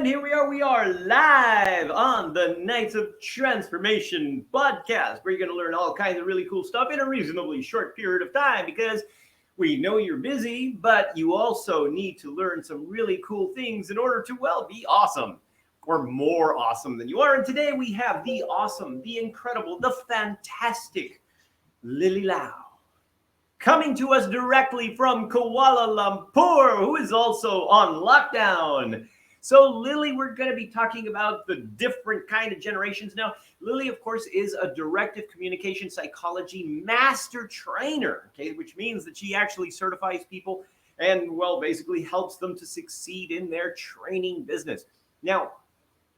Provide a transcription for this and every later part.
here we are live on the Nights of Transformation podcast, where you're going to learn all kinds of really cool stuff in a reasonably short period of time because we know you're busy, but you also need to learn some really cool things in order to, well, be awesome or more awesome than you are. And today we have the awesome, the incredible, the fantastic Lily Lau coming to us directly from Kuala Lumpur, who is also on lockdown. So Lily, we're going to be talking about the different kind of generations. Now, Lily, of course, is a directive communication psychology master trainer, okay, which means that she actually certifies people and, well, basically helps them to succeed in their training business. Now,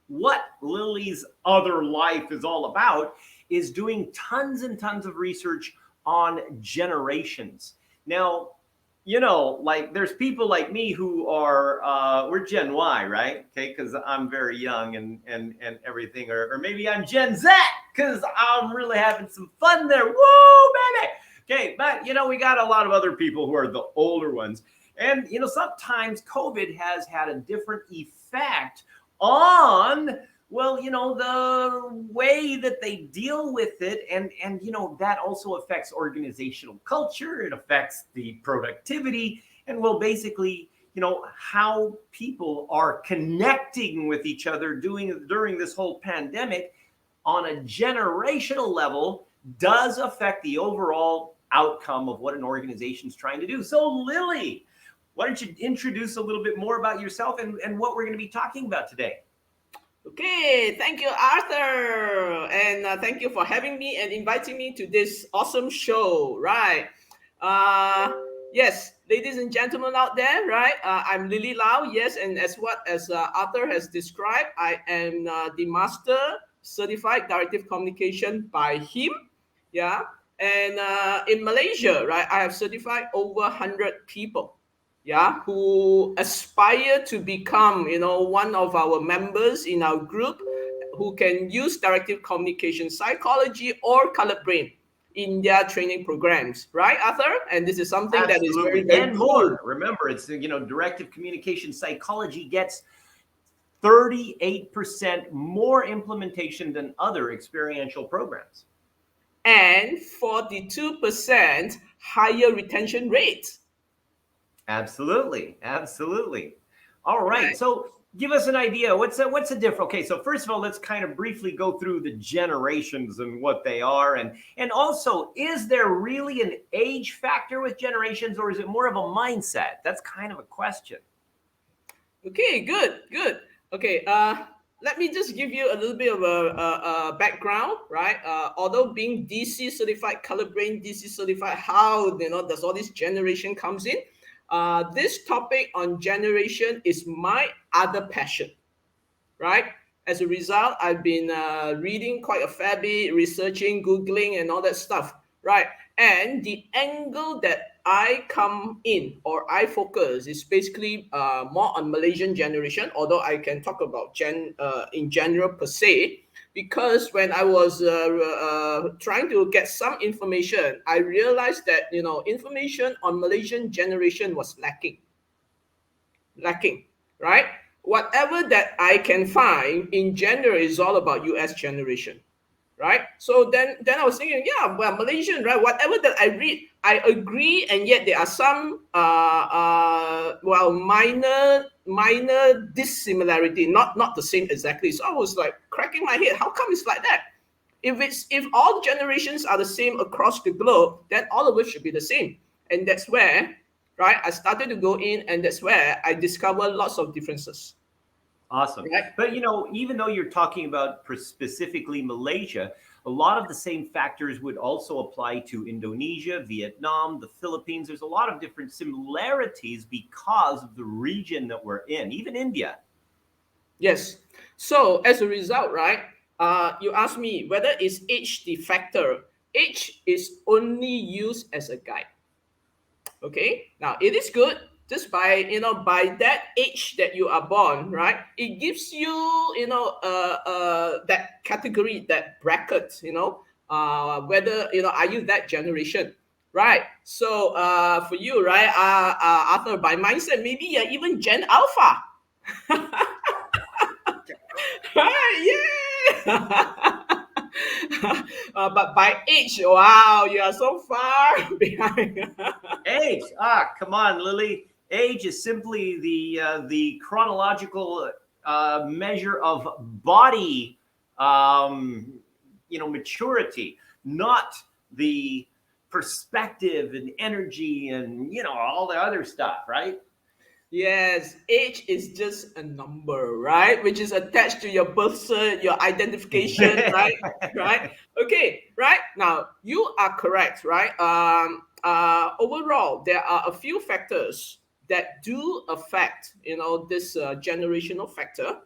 what Lily's other life is all about is doing tons and tons of research on generations. Now, like there's people like me who are we're Gen Y, right? Okay, because I'm very young and everything, or maybe I'm Gen Z because I'm really having some fun there. Woo, baby! Okay, but we got a lot of other people who are the older ones, and sometimes COVID has had a different effect on the way that they deal with it, and that also affects organizational culture. It affects the productivity, and basically how people are connecting with each other during this whole pandemic on a generational level does affect the overall outcome of what an organization is trying to do. So Lily, why don't you introduce a little bit more about yourself and what we're going to be talking about today? Okay, thank you, Arthur, and thank you for having me and inviting me to this awesome show. Right? Uh, yes, ladies and gentlemen out there, right? I'm Lily Lau. Yes, and as Arthur has described, I am the Master Certified Directive Communication by him. Yeah, and in Malaysia, right, I have certified over 100 people, yeah, who aspire to become one of our members in our group, who can use directive communication psychology or colored brain in their training programs, right, Arthur? And this is something that is very, Absolutely, very and cool. more. Remember, it's directive communication psychology gets 38% more implementation than other experiential programs. And 42% higher retention rate. Absolutely, absolutely. All right, Right. so give us an idea. What's the difference? Okay, so first of all, let's kind of briefly go through the generations and what they are, and also, is there really an age factor with generations, or is it more of a mindset? That's kind of a question. Okay, good. Okay, let me just give you a little bit of a background, right? Although being DC certified, color brain DC certified, how does all this generation comes in? This topic on generation is my other passion, right? As a result, I've been reading quite a fair bit, researching, Googling, and all that stuff, right? And the angle that I come in or I focus is basically more on Malaysian generation, although I can talk about in general per se, because when I was trying to get some information, I realized that information on Malaysian generation was lacking, right? Whatever that I can find in general is all about US generation, right? So then I was thinking, yeah, well, Malaysian, right? Whatever that I read, I agree, and yet there are some minor dissimilarity, not the same exactly. So I was like cracking my head. How come it's like that? If all generations are the same across the globe, then all of it should be the same. And that's where, right, I started to go in, and that's where I discovered lots of differences. Awesome. Right? But even though you're talking about specifically Malaysia, a lot of the same factors would also apply to Indonesia, Vietnam, the Philippines. There's a lot of different similarities because of the region that we're in, even India. Yes. So as a result, right, you ask me whether is age the factor. Age is only used as a guide. Okay. Now it is good just by that age that you are born, right? It gives you that category, that bracket, whether are you that generation, right? So for you, right, Arthur, by mindset, maybe you're even Gen Alpha. Yeah. But by age, wow, you are so far behind. Age. Come on, Lily. Age is simply the chronological measure of body, maturity, not the perspective and energy and all the other stuff, right? Yes, age is just a number, right? Which is attached to your birth cert, your identification, right? Right? Okay, right? Now, you are correct, right? Overall, there are a few factors that do affect, this generational factor.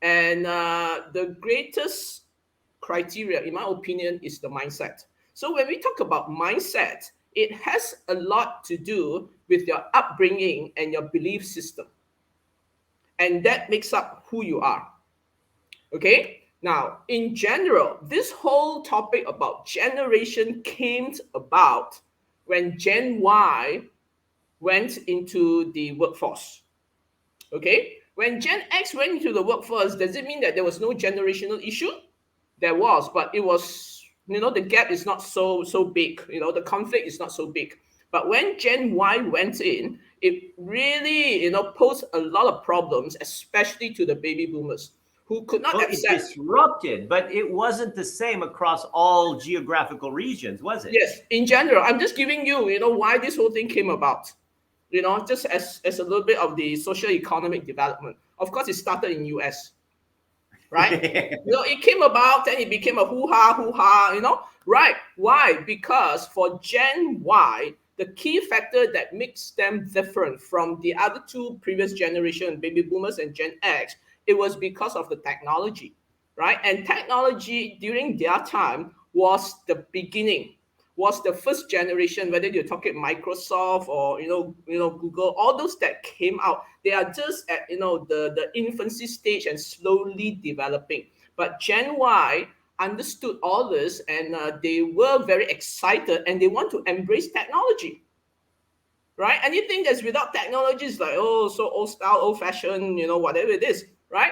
And the greatest criteria, in my opinion, is the mindset. So when we talk about mindset, it has a lot to do with your upbringing and your belief system. And that makes up who you are. Okay? Now, in general, this whole topic about generation came about when Gen Y went into the workforce. Okay? When Gen X went into the workforce, does it mean that there was no generational issue? There was, but it was, the gap is not so big. The conflict is not so big. But when Gen Y went in, it really, posed a lot of problems, especially to the baby boomers who could not Well, it accept. disrupted, but it wasn't the same across all geographical regions, was it? Yes, in general, I'm just giving you, why this whole thing came about. Just as a little bit of the social economic development. Of course, it started in US, right? It came about, then it became a hoo-ha, right? Why? Because for Gen Y, the key factor that makes them different from the other two previous generation, baby boomers and Gen X, it was because of the technology, right? And technology during their time was the beginning, was the first generation, whether you're talking Microsoft or Google, all those that came out, they are just at the infancy stage and slowly developing. But Gen Y understood all this, and they were very excited, and they want to embrace technology. Right? Anything that's without technology is like, oh, so old style, old fashioned, whatever it is, right?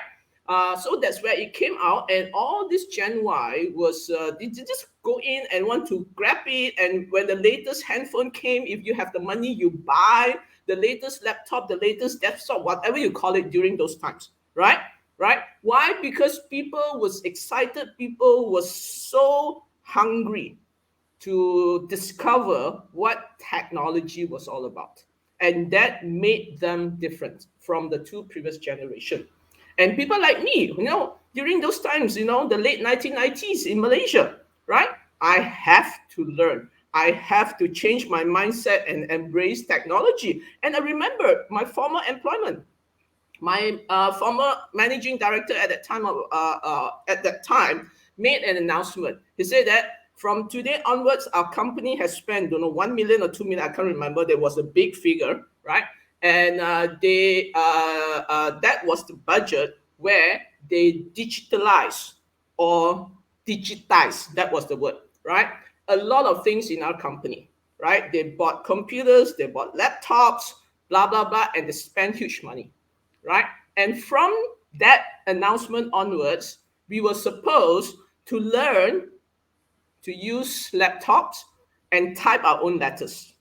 So that's where it came out, and all this Gen Y was they just go in and want to grab it. And when the latest handphone came, if you have the money, you buy the latest laptop, the latest desktop, whatever you call it during those times, right? Right? Why? Because people was excited, people was so hungry to discover what technology was all about. And that made them different from the two previous generation. And people like me, during those times, the late 1990s in Malaysia, right? I have to learn. I have to change my mindset and embrace technology. And I remember my former employment. My former managing director at that time made an announcement. He said that from today onwards, our company has spent, 1 million or 2 million. I can't remember. There was a big figure, right? And that was the budget where they digitalize or digitize. That was the word, right? A lot of things in our company, right? They bought computers, they bought laptops, blah blah blah, and they spent huge money, right? And from that announcement onwards, we were supposed to learn to use laptops and type our own letters.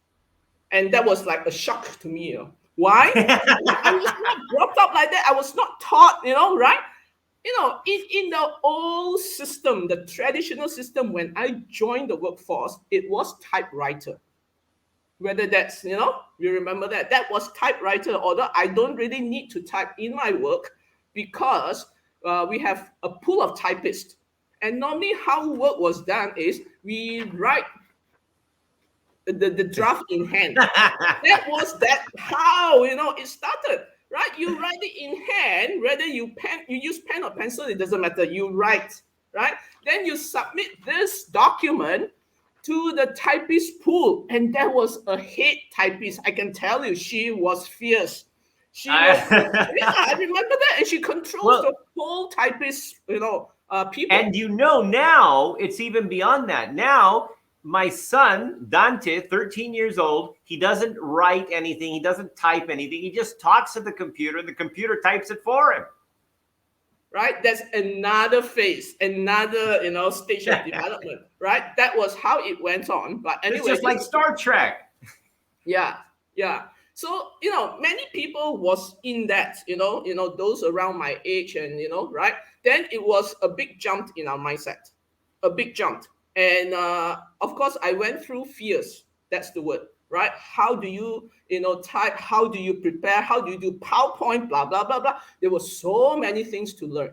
And that was like a shock to me. Why? I was not brought up like that. I was not taught, right? In the old system, the traditional system, when I joined the workforce, it was typewriter. Whether that's, you remember that was typewriter, although I don't really need to type in my work because we have a pool of typists. And normally how work was done is we write the draft in hand. That how it started, right? You write it in hand, whether you use pen or pencil, it doesn't matter. You write, right? Then you submit this document to the typist pool, and there was a head typist. I can tell you, she was fierce. She was, yeah, I remember that, and she controls the whole typist, people. And now it's even beyond that. Now my son Dante, 13 years old, he doesn't write anything, he doesn't type anything, he just talks to the computer types it for him. right? That's another phase, another stage of development, right? That was how it went on. But It's anyway, just like Star Trek. yeah, yeah. So many people was in that, those around my age, and right. Then it was a big jump in our mindset, a big jump, and of course I went through fears. That's the word, right? How do you type? How do you prepare? How do you do PowerPoint? Blah blah blah blah. There were so many things to learn,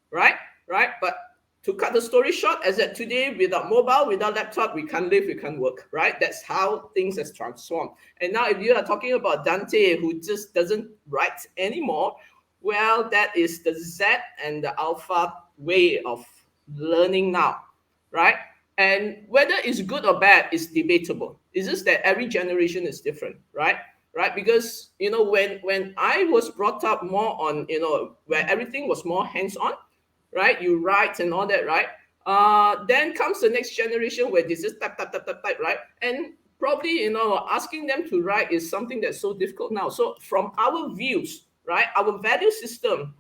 right? Right. But to cut the story short, as at today, without mobile, without laptop, we can't live, we can't work, right? That's how things has transformed. And now if you are talking about Dante, who just doesn't write anymore, well, that is the Z and the Alpha way of learning now, right? And whether it's good or bad is debatable. It's just that every generation is different, right? Right? Because when I was brought up more on where everything was more hands-on, right? You write and all that, right? Then comes the next generation where this is type, type, type, type, type, right? And probably, asking them to write is something that's so difficult now. So from our views, right, our value system,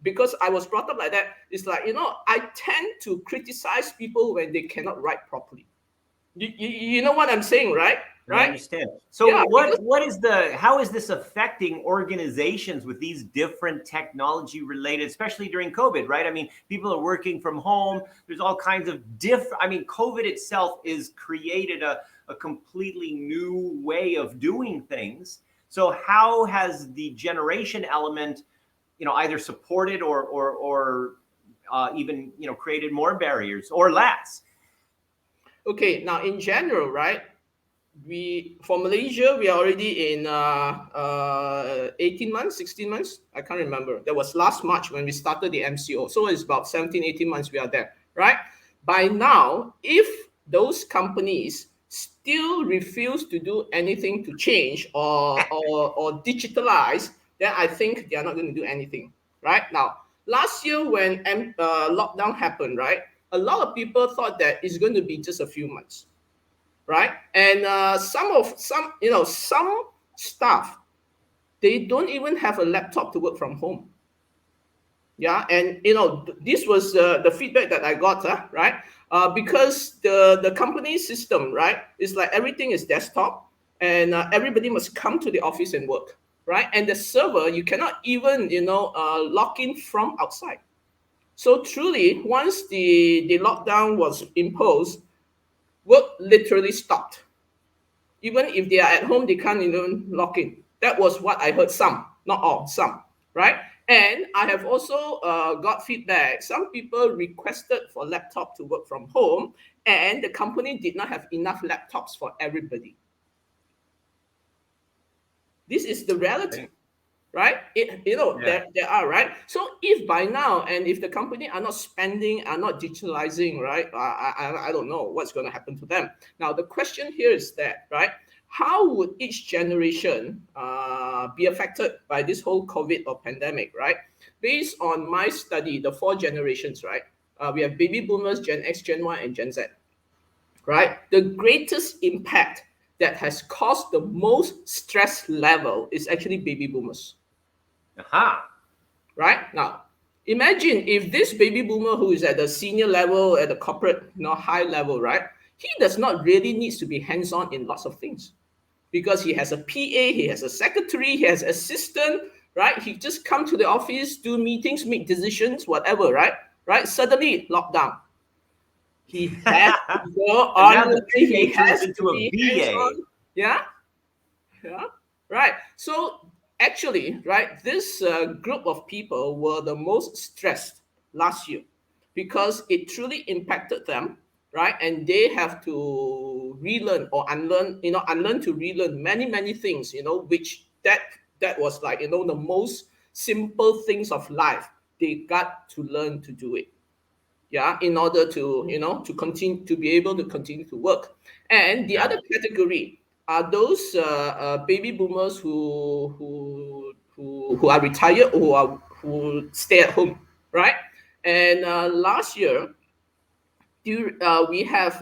because I was brought up like that, it's like, I tend to criticize people when they cannot write properly. You know what I'm saying, right? I Right? understand. So Yeah, how is this affecting organizations with these different technology related, especially during COVID, right? I mean, people are working from home. There's all kinds of different, COVID itself is created a completely new way of doing things. So how has the generation element, either supported or even, created more barriers or less? Okay, now in general, right? For Malaysia, we are already in 18 months, 16 months. I can't remember. That was last March when we started the MCO. So it's about 17, 18 months we are there, right? By now, if those companies still refuse to do anything to change or digitalize, then I think they are not going to do anything, right? Now, last year when lockdown happened, right? A lot of people thought that it's going to be just a few months, right? And some staff, they don't even have a laptop to work from home. Yeah, and this was the feedback that I got, right? Because the company system, right, is like everything is desktop, and everybody must come to the office and work, right? And the server, you cannot even log in from outside. So truly, once the lockdown was imposed, work literally stopped. Even if they are at home, they can't even log in. That was what I heard. Some, not all, some, right? And I have also got feedback. Some people requested for laptop to work from home, and the company did not have enough laptops for everybody. This is the reality, right? There are, right? So if by now, and if the company are not spending, are not digitalizing, right? I don't know what's going to happen to them. Now the question here is that, right? How would each generation be affected by this whole COVID or pandemic, right? Based on my study, the 4 generations, right? We have baby boomers, Gen X, Gen Y, and Gen Z, right? The greatest impact that has caused the most stress level is actually baby boomers. Aha. Right? Now, imagine if this baby boomer who is at the senior level, at the corporate, high level, right? He does not really needs to be hands-on in lots of things because he has a PA, he has a secretary, he has assistant, right? He just come to the office, do meetings, make decisions, whatever, right? Right? Suddenly lockdown. He has to go And now on. the He PA turns has into to a be BA. hands-on. Yeah. Yeah. Right. So actually, right, this group of people were the most stressed last year because it truly impacted them, right? And they have to relearn or unlearn, unlearn to relearn many, many things, which that was like, the most simple things of life. They got to learn to do it. Yeah, in order to to continue to be able to continue to work. And the other category are those baby boomers who are retired or who stay at home, right? And last year, we have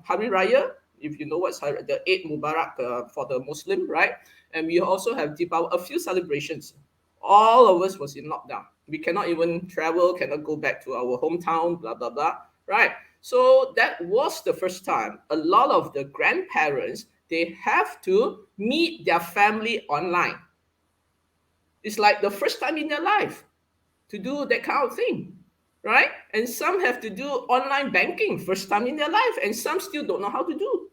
Hari Raya, if you know what's the Eid Mubarak for the Muslim, right? And we also have Deepawali, a few celebrations. All of us was in lockdown. We cannot even travel, cannot go back to our hometown, blah, blah, blah, right? So that was the first time a lot of the grandparents, they have to meet their family online. It's like the first time in their life to do that kind of thing, right? And some have to do online banking, first time in their life, and some still don't know how to do,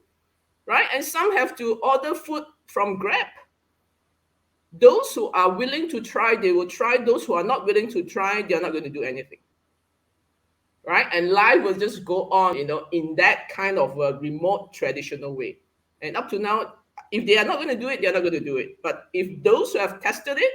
right? And some have to order food from Grab. Those who are willing to try, they will try. Those who are not willing to try, they're not going to do anything, right? And life will just go on, in that kind of a remote traditional way. And up to now, if they are not going to do it, they're not going to do it. But if those who have tested it,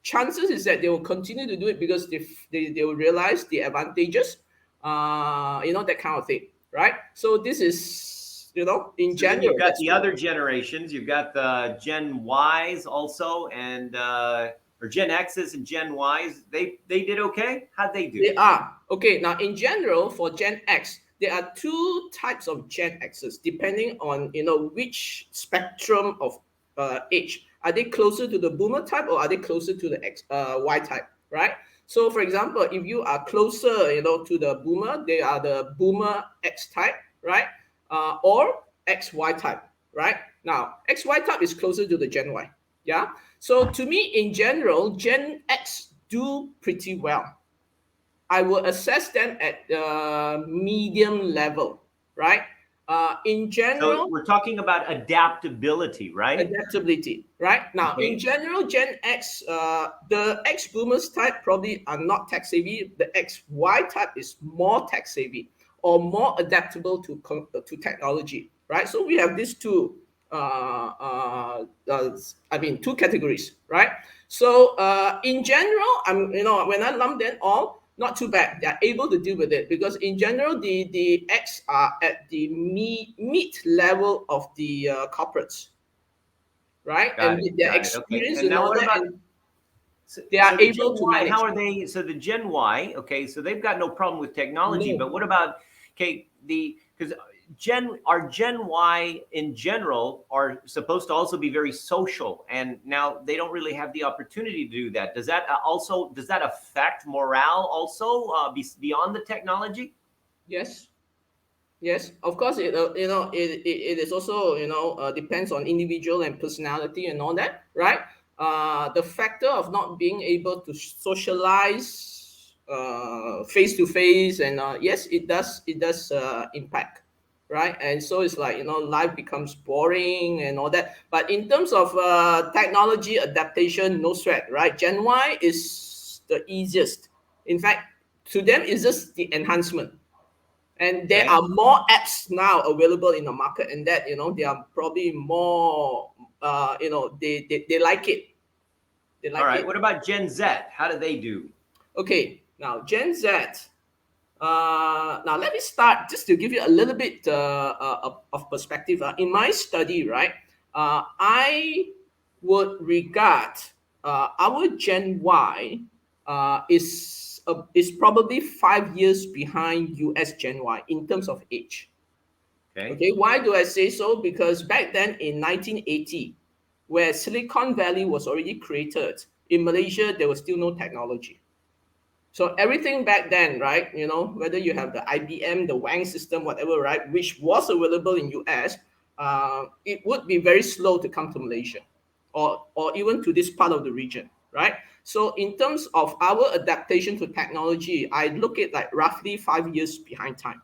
chances is that they will continue to do it because they will realize the advantages, that kind of thing, right? So this is, in So then general. you've got the other generations. You've got the Gen Ys also, and or Gen X's and Gen Ys. They did okay. How'd they do? They are. Okay, now in general, for Gen X, there are two types of Gen X's depending on, which spectrum of age. Are they closer to the boomer type or are they closer to the Y type, right? So for example, if you are closer, to the boomer, they are the boomer X type, right? Or XY type, right? Now, XY type is closer to the Gen Y. Yeah. So to me, in general, Gen X do pretty well. I will assess them at the medium level, right? In So general, we're talking about adaptability, right? adaptability, right? Now, in Okay. general, Gen X, the X boomers type probably are not tech savvy. The XY type is more tech savvy or more adaptable to technology, right? So we have these two, two categories, right? So in general, when I lump them all, not too bad. They're able to deal with it because in general, the X are at the mid level of the corporates, right? Got And it. with their Got it. Okay. experience And and now all what that, about and so, they are so the Gen able to Y? manage. How are they? So the Gen Y. Okay. So they've got no problem with technology, No. but what about because Gen Y in general are supposed to also be very social, and now they don't really have the opportunity to do that. Does that affect morale also beyond the technology? Yes. Yes, of course. It is also depends on individual and personality and all that, right? The factor of not being able to socialize face to face, and yes, it does impact, right? And so it's like life becomes boring and all that. But in terms of technology adaptation, no sweat, right? Gen Y is the easiest. In fact, to them, it's just the enhancement, and there Okay. are more apps now available in the market, and that they are probably more they like it, they All like right. it. What about Gen Z? How do they do? Okay, now Gen Z, now let me start just to give you a little bit of perspective. In my study, right, I would regard our Gen Y is probably 5 years behind US Gen Y in terms of age. Okay. Okay, why do I say so? Because back then in 1980, where Silicon Valley was already created, in Malaysia, there was still no technology. So everything back then, right, whether you have the IBM, the Wang system, whatever, right, which was available in US, it would be very slow to come to Malaysia or even to this part of the region, right? So in terms of our adaptation to technology, I look at like roughly 5 years behind time.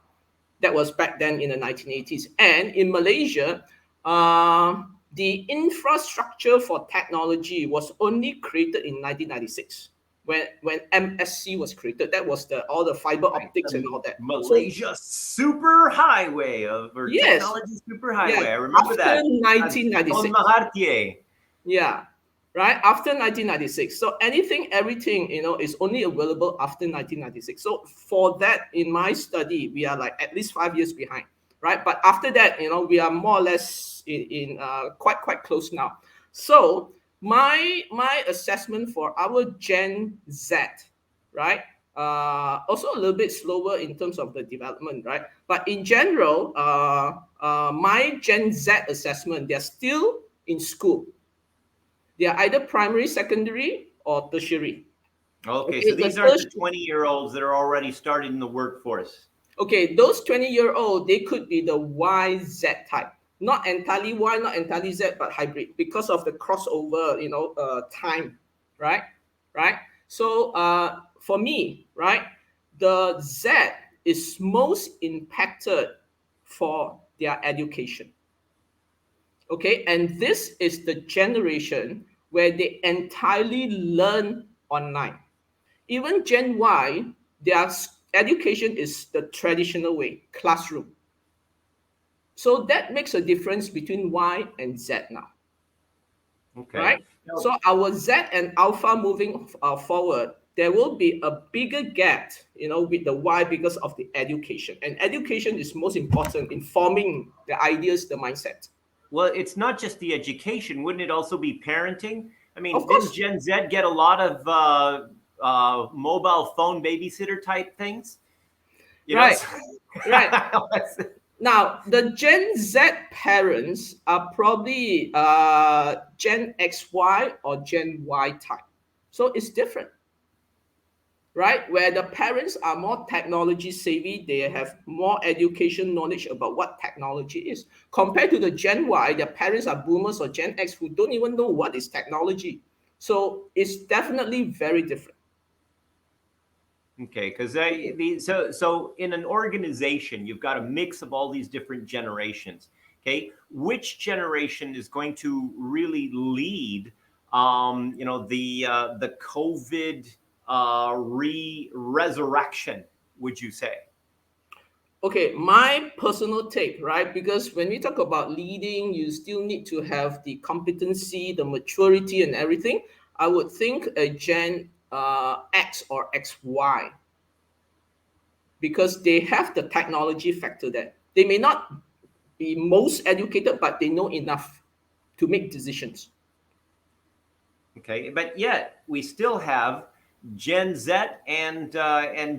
That was back then in the 1980s. And in Malaysia, the infrastructure for technology was only created in 1996 when MSC was created. That was all the fiber Right. optics and The all that. So Malaysia super highway or yes, technology super yeah, highway. I remember after that. Don 1996. Mahathir. Yeah, right after 1996. So everything is only available after 1996. So for that, in my study, we are like at least 5 years behind, right? But after that, we are more or less in quite close now. So my assessment for our Gen Z, right? Also a little bit slower in terms of the development, right? But in general, my Gen Z assessment, they're still in school. They are either primary, secondary, or tertiary. Okay, so Okay, the these aren't the tertiary. 20-year-olds that are already started in the workforce. Okay, those 20-year-old, they could be the YZ type. Not entirely Y, not entirely Z, but hybrid because of the crossover, time, right? Right? So for me, right, the Z is most impacted for their education. Okay, and this is the generation where they entirely learn online. Even Gen Y, their education is the traditional way, classroom. So that makes a difference between Y and Z now, Okay. right? Now, So our Z and Alpha moving forward, there will be a bigger gap, with the Y because of the education. And education is most important in forming the ideas, the mindset. well, it's not just the education. Wouldn't it also be parenting? I Of mean, didn't course, Gen Z get a lot of mobile phone babysitter type things? You know, right, right. so- Now, the Gen Z parents are probably Gen XY or Gen Y type. So it's different, right? Where the parents are more technology savvy, they have more education knowledge about what technology is. Compared to the Gen Y, their parents are boomers or Gen X who don't even know what is technology. So it's definitely very different. Okay, because so in an organization, you've got a mix of all these different generations. Okay, which generation is going to really lead? The COVID resurrection. Would you say? Okay, my personal take, right? Because when we talk about leading, you still need to have the competency, the maturity, and everything. I would think a Gen X or XY because they have the technology factor there. They may not be most educated, but they know enough to make decisions. Okay, but yet we still have Gen Z and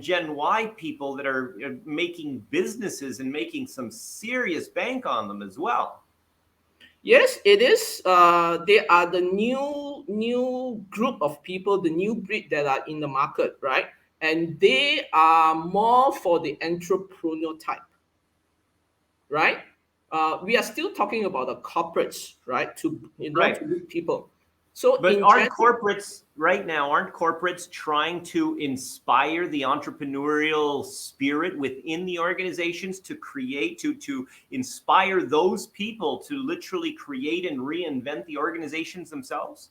Gen Y people that are making businesses and making some serious bank on them as well. Yes, it is. They are the new group of people, the new breed that are in the market, right? And they are more for the entrepreneurial type, right? We are still talking about the corporates, right? To Right. lead people. So But in general, aren't corporates trying to inspire the entrepreneurial spirit within the organizations to create, to inspire those people to literally create and reinvent the organizations themselves?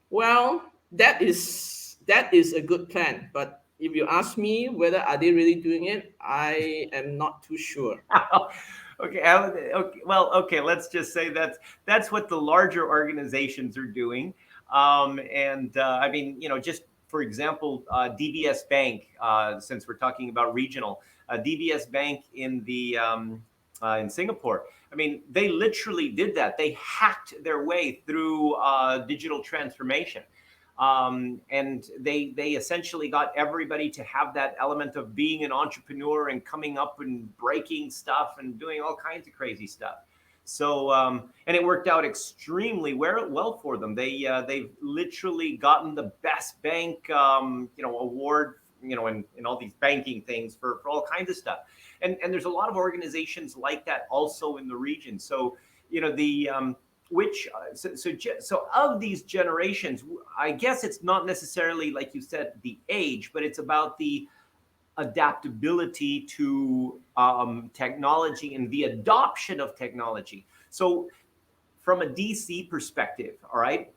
well, that is a good plan. But if you ask me whether are they really doing it, I am not too sure. Okay, okay, well, okay, let's just say that's what the larger organizations are doing. And I mean, just for example, DBS Bank, since we're talking about regional, DBS Bank in Singapore. I mean, they literally did that. They hacked their way through digital transformation. And they essentially got everybody to have that element of being an entrepreneur and coming up and breaking stuff and doing all kinds of crazy stuff. So and it worked out extremely well for them. They've literally gotten the best bank award, in all these banking things for all kinds of stuff. And there's a lot of organizations like that also in the region. So the which so of these generations, I guess it's not necessarily, like you said, the age, but it's about the adaptability to technology and the adoption of technology. So from a DC perspective, all right,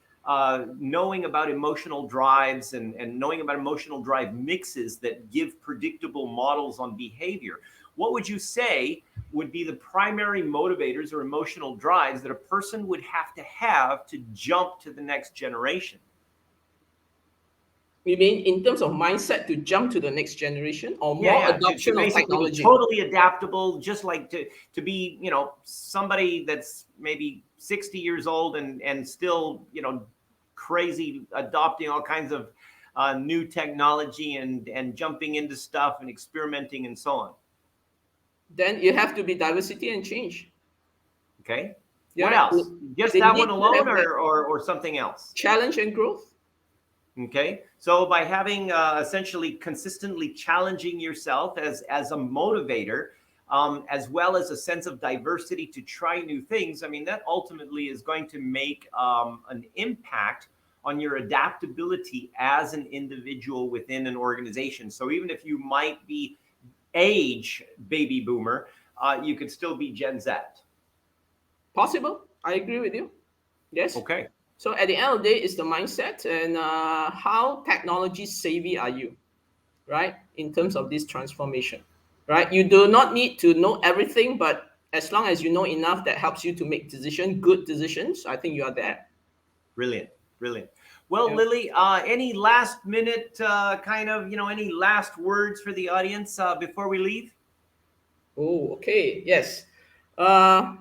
knowing about emotional drives and knowing about emotional drive mixes that give predictable models on behavior, what would you say would be the primary motivators or emotional drives that a person would have to jump to the next generation? You mean in terms of mindset to jump to the next generation or Yeah, more yeah, to adoption of basically be technology? totally adaptable, just like to be, somebody that's maybe 60 years old and still, crazy adopting all kinds of new technology and jumping into stuff and experimenting and so on. Then you have to be diversity and change. Okay. What Yeah, else? Just they that one need to alone, have that or something else? challenge and growth. Okay, so by having essentially consistently challenging yourself as a motivator, as well as a sense of diversity to try new things, I mean, that ultimately is going to make an impact on your adaptability as an individual within an organization. So even if you might be age baby boomer, you could still be Gen Z. Possible. I agree with you. Yes. Okay. So at the end of the day, it's the mindset and how technology savvy are you, right? In terms of this transformation, right? You do not need to know everything, but as long as you know enough that helps you to make good decisions, I think you are there. Brilliant, brilliant. Well, Yeah. Lily, any last minute any last words for the audience before we leave? Oh, okay. Yes. Uh,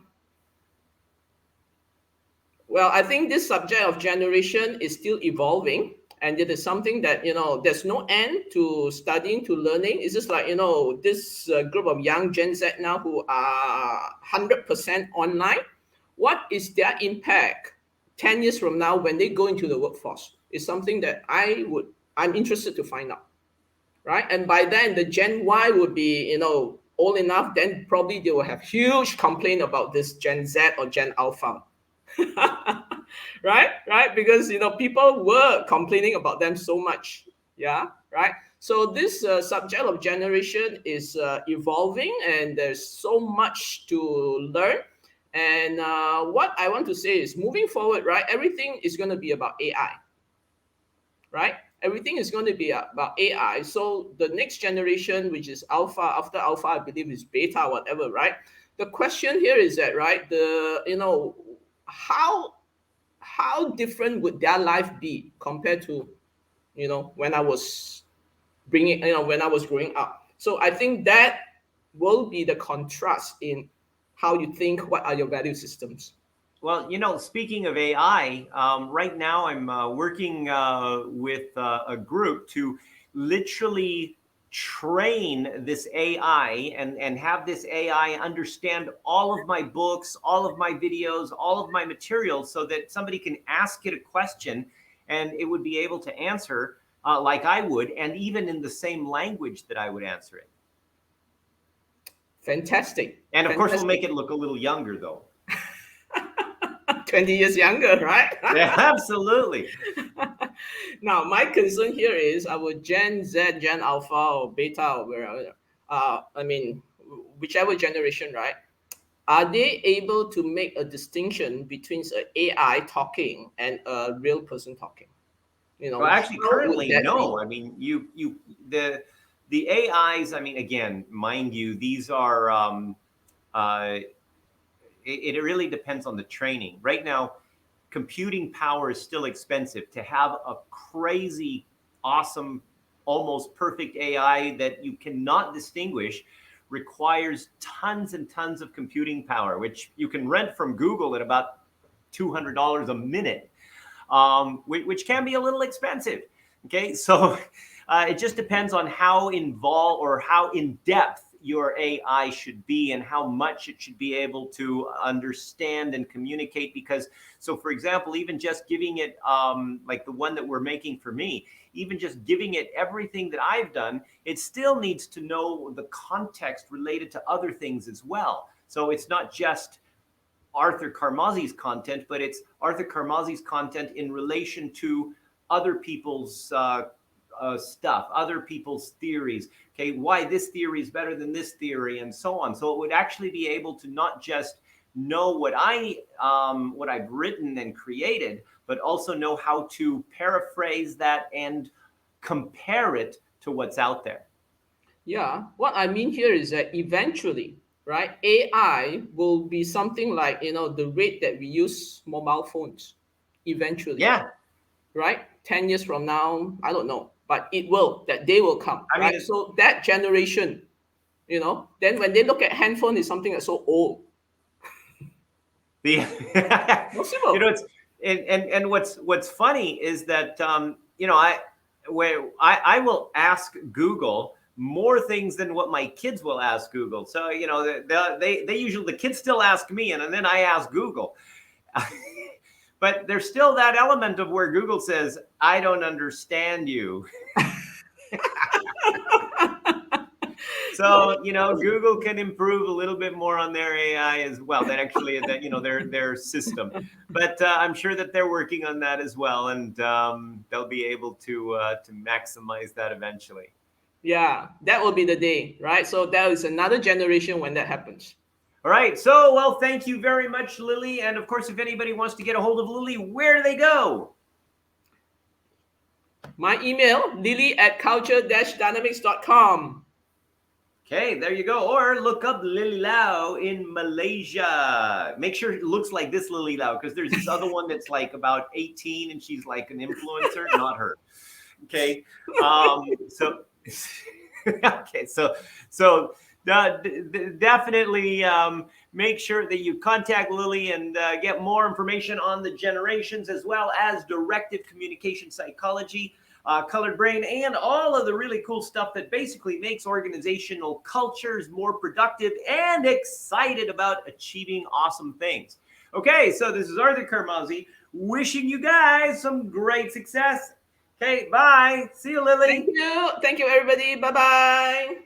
Well, I think this subject of generation is still evolving, and it is something that there's no end to studying to learning. It's just like this group of young Gen Z now who are 100% online. What is their impact 10 years from now when they go into the workforce? Is something that I'm interested to find out, right? And by then, the Gen Y would be old enough. Then probably they will have huge complaint about this Gen Z or Gen Alpha. Right, because people were complaining about them so much. Yeah, right. So this subject of generation is evolving, and there's so much to learn. And what I want to say is, moving forward, right, everything is going to be about AI, right? Everything is going to be about AI. So the next generation, which is alpha, after alpha, I believe is beta, whatever, right? The question here is that, right, how different would their life be compared to when I was when I was growing up. So I think that will be the contrast in how you think, what are your value systems. Well, speaking of AI, right now I'm working with a group to literally train this AI and have this AI understand all of my books, all of my videos, all of my materials so that somebody can ask it a question and it would be able to answer like I would, and even in the same language that I would answer it. Fantastic. And of course, we'll Fantastic. make it look a little younger though. 20 years younger, right? Yeah, absolutely. Now, my concern here is our Gen Z, Gen Alpha, or Beta, or wherever, I mean, whichever generation, right? Are they able to make a distinction between an AI talking and a real person talking? Well, actually, How would currently, that be? no. I mean, the AIs. I mean, again, mind you, these are uh, it really depends on the training. Right now, computing power is still expensive. To have a crazy, awesome, almost perfect AI that you cannot distinguish requires tons and tons of computing power, which you can rent from Google at about $200 a minute, which can be a little expensive. Okay, so it just depends on how involved or how in depth your AI should be and how much it should be able to understand and communicate. Because, so for example, even just giving it, like the one that we're making for me, even just giving it everything that I've done, it still needs to know the context related to other things as well. So it's not just Arthur Carmazzi's content, but it's Arthur Carmazzi's content in relation to other people's stuff, other people's theories. Okay, why this theory is better than this theory, and so on. So it would actually be able to not just know what I've written and created, but also know how to paraphrase that and compare it to what's out there. Yeah, what I mean here is that eventually, right, AI will be something like the rate that we use mobile phones. Eventually, Yeah, right? 10 years from now, I don't know, but it will. That day will come, I mean, right? So that generation, then when they look at handphone, is something that's so old. the you know Possible. it's and what's funny is that I will ask Google more things than what my kids will ask Google. So they usually, the kids still ask me, and then I ask Google. but there's still that element of where Google says, I don't understand you. So, Google can improve a little bit more on their AI as well. That actually, their system. But I'm sure that they're working on that as well, and they'll be able to maximize that eventually. Yeah, that will be the day, right? So that is another generation when that happens. All right. So, well, thank you very much, Lily. And of course, if anybody wants to get a hold of Lily, where do they go? My email, lily@culture-dynamics.com. Okay, there you go. Or look up Lily Lau in Malaysia. Make sure it looks like this Lily Lau, because there's this other one that's like about 18 and she's like an influencer, not her. Okay. So okay, so definitely make sure that you contact Lily and get more information on the generations, as well as directive communication psychology, colored brain, and all of the really cool stuff that basically makes organizational cultures more productive and excited about achieving awesome things. Okay, so this is Arthur Carmazzi wishing you guys some great success. Okay, bye. See you, Lily. Thank you. Thank you, everybody. Bye-bye.